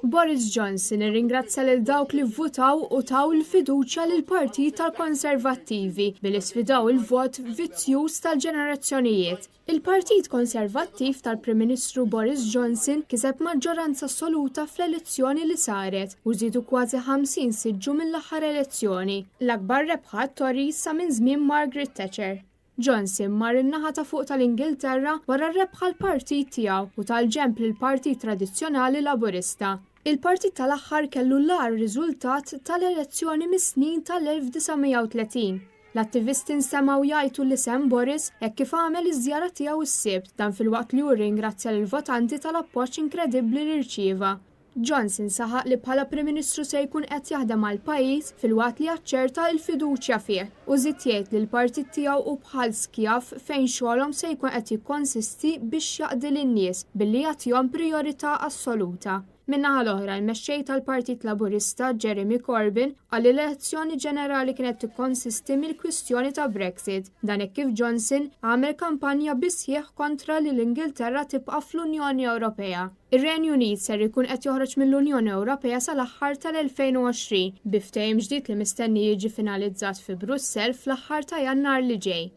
Boris Johnson irringrazzja lil dawk li vvotaw u taw il-fiduċja lil partit tal-Konservattivi billi sfidaw il-vot vizzjuż tal-ġenerazzjonijiet. Il-Partit Konservattiv tal-Prim Ministru Boris Johnson kiseb maġġoranza assoluta fl-elezzjoni li saret u żiedu kważi 50 siġġu mill-aħħar elezzjoni. L-akbar rebħa Tories sa minn żmien Margaret Thatcher. Johnson mar in-naħa ta' fuq tal-Ingilterra wara r-rebħa l-partit tiegħu u tal-ġenb lill-Partit Tradizzjonali Laburista. Il-partit tal-aħħar kellu l-agħar riżultat tal-elezzjoni mis-snin tal-1930. L-attivisti nsemgħu jgħidu l-isem Boris hekk kif għamel iż-żjara tiegħu s-sibt dan filwaqt li jirringrazzja lill-votanti tal-appoġġ inkredibbli li rċieva. Johnson saħaq li bħala Prim Ministru se jkun qed jaħdem għal pajjiż filwaqt li jaċċerta l-fiduċja fih u żied jgħid li l-partit tiegħu hu bħal skjaf fejn xogħolhom se jkun qed jikkonsisti biex jaqdi lin-nies billi jagħtihom prijorità assoluta. Min-naħa l-oħra l-mexxej tal-Partit Laburista Jeremy Corbyn qal li l-elezzjoni ġenerali kienet tikkonsisti mill-kwistjoni ta' Brexit. Dan hekk kif Johnson għamel kampanja bisħieħ kontra li l-Ingilterra tibqa' fl-Unjoni Ewropea. Ir-Renju Unit ser ikun qed joħroġ mill-Unjoni Ewropea sal-aħħar tal-2020 bi ftehim ġdid li mistenni jiġi finalizzat fi Brussell fl-aħħar ta' Jannar li ġej.